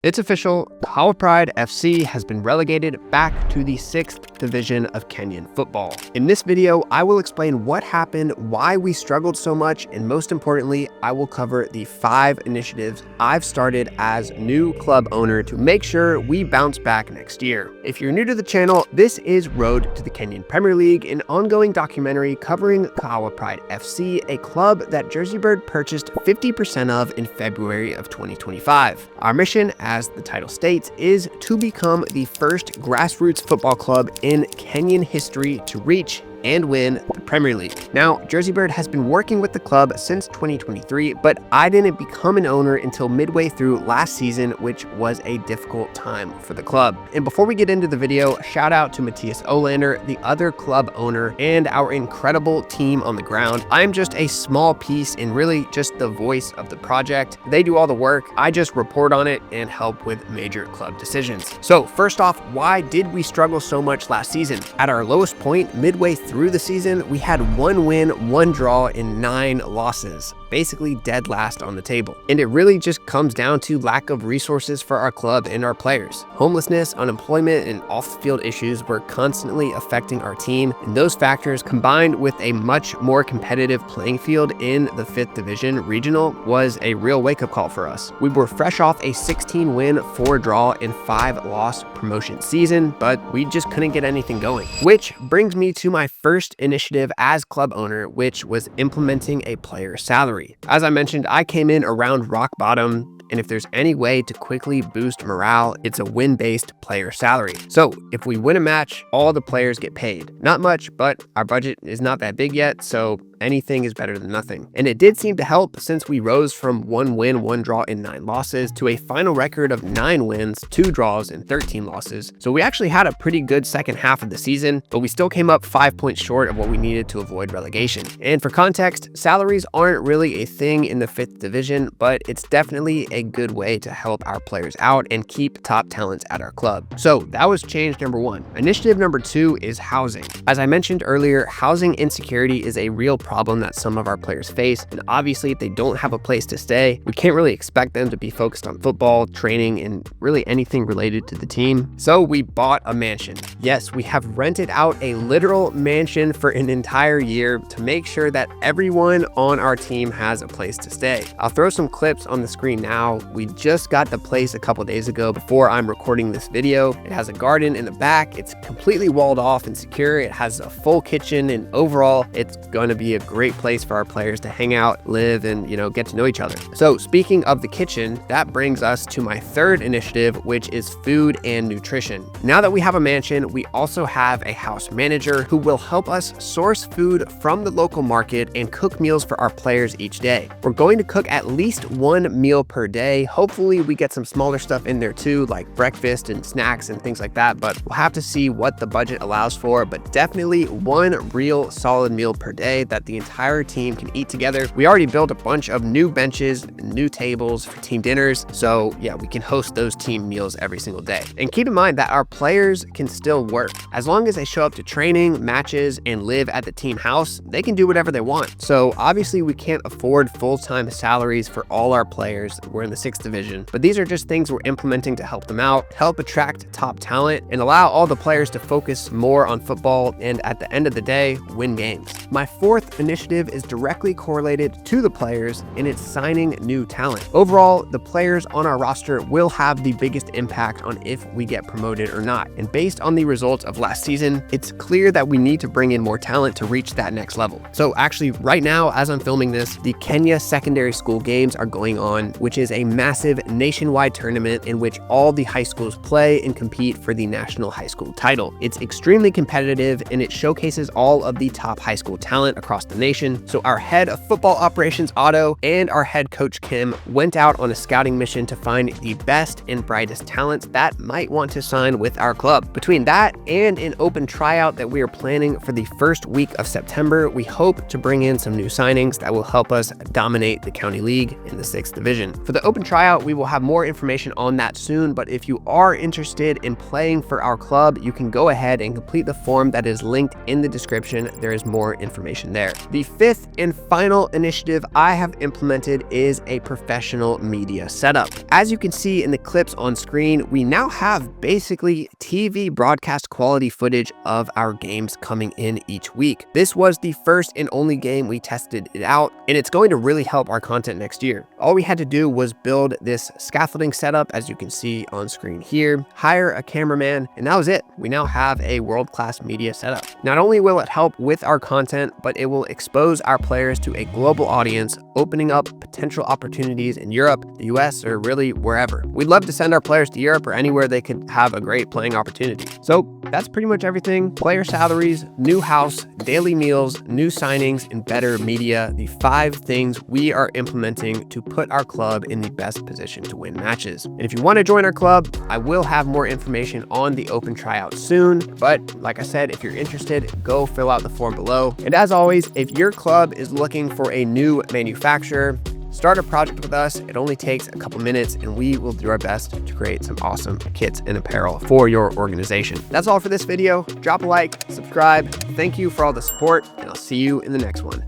It's official, Kahawa Pride FC has been relegated back to the 6th division of Kenyan football. In this video, I will explain what happened, why we struggled so much, and most importantly, I will cover the 5 initiatives I've started as new club owner to make sure we bounce back next year. If you're new to the channel, this is Road to the Kenyan Premier League, an ongoing documentary covering Kahawa Pride FC, a club that JerseyBird purchased 50% of in February of 2025. Our mission, as the title states, is to become the first grassroots football club in Kenyan history to reach and win the Premier League. Now, JerseyBird has been working with the club since 2023, but I didn't become an owner until midway through last season, which was a difficult time for the club. And before we get into the video, shout out to Matthias Olander, the other club owner, and our incredible team on the ground. I'm just a small piece and really just the voice of the project. They do all the work. I just report on it and help with major club decisions. So first off, why did we struggle so much last season? At our lowest point, midway through the season, we had 1 win, 1 draw, and 9 losses, basically dead last on the table. And it really just comes down to lack of resources for our club and our players. Homelessness, unemployment, and off-the-field issues were constantly affecting our team, and those factors combined with a much more competitive playing field in the 5th Division Regional was a real wake-up call for us. We were fresh off a 16-win, 4-draw, and 5-loss promotion season, but we just couldn't get anything going. Which brings me to my first initiative as club owner, which was implementing a player salary. As I mentioned, I came in around rock bottom, and if there's any way to quickly boost morale, it's a win-based player salary. So if we win a match, all the players get paid. Not much, but our budget is not that big yet, so anything is better than nothing. And it did seem to help, since we rose from 1 win, 1 draw, and 9 losses to a final record of 9 wins, 2 draws, and 13 losses. So we actually had a pretty good second half of the season, but we still came up 5 points short of what we needed to avoid relegation. And for context, salaries aren't really a thing in the 5th division, but it's definitely a good way to help our players out and keep top talents at our club. So that was change number 1. Initiative number 2 is housing. As I mentioned earlier, housing insecurity is a real problem that some of our players face, and obviously if they don't have a place to stay, we can't really expect them to be focused on football, training, and really anything related to the team. So we bought a mansion. Yes, we have rented out a literal mansion for an entire year to make sure that everyone on our team has a place to stay. I'll throw some clips on the screen now. We just got the place a couple days ago before I'm recording this video. It has a garden in the back. It's completely walled off and secure. It has a full kitchen, and overall, it's going to be a great place for our players to hang out, live, and get to know each other. So speaking of the kitchen, that brings us to my 3rd initiative, which is food and nutrition. Now that we have a mansion, we also have a house manager who will help us source food from the local market and cook meals for our players each day. We're going to cook at least 1 meal per day. Hopefully we get some smaller stuff in there too, like breakfast and snacks and things like that, but we'll have to see what the budget allows for, but definitely 1 real solid meal per day that the entire team can eat together. We already built a bunch of new benches, new tables for team dinners, so yeah, we can host those team meals every single day. And keep in mind that our players can still work. As long as they show up to training, matches, and live at the team house, they can do whatever they want. So obviously we can't afford full-time salaries for all our players. We're in the 6th division, but these are just things we're implementing to help them out, help attract top talent, and allow all the players to focus more on football and at the end of the day, win games. My 4th initiative is directly correlated to the players, and it's signing new talent. Overall, the players on our roster will have the biggest impact on if we get promoted or not. And based on the results of last season, it's clear that we need to bring in more talent to reach that next level. So actually right now, as I'm filming this, the Kenya Secondary School Games are going on, which is a massive nationwide tournament in which all the high schools play and compete for the national high school title. It's extremely competitive, and it showcases all of the top high school talent across the nation. So our head of football operations, Otto, and our head coach, Kim, went out on a scouting mission to find the best and brightest talents that might want to sign with our club. Between that and an open tryout that we are planning for the first week of September, we hope to bring in some new signings that will help us dominate the county league in the 6th division. For the the open tryout, we will have more information on that soon, but if you are interested in playing for our club, you can go ahead and complete the form that is linked in the description. There is more information there. The fifth and final initiative I have implemented is a professional media setup. As you can see in the clips on screen, we now have basically TV broadcast quality footage of our games coming in each week. This was the first and only game we tested it out, and it's going to really help our content next year. All we had to do was build this scaffolding setup, as you can see on screen here, hire a cameraman, and that was it. We now have a world-class media setup. Not only will it help with our content, but it will expose our players to a global audience, opening up potential opportunities in Europe, the US, or really wherever. We'd love to send our players to Europe or anywhere they could have a great playing opportunity. So that's pretty much everything. Player salaries, new house, daily meals, new signings, and better media. The 5 things we are implementing to put our club in the best position to win matches. And if you want to join our club, I will have more information on the open tryout soon. But like I said, if you're interested, go fill out the form below. And as always, if your club is looking for a new manufacturer, start a project with us. It only takes a couple minutes, and we will do our best to create some awesome kits and apparel for your organization. That's all for this video. Drop a like, subscribe. Thank you for all the support, and I'll see you in the next one.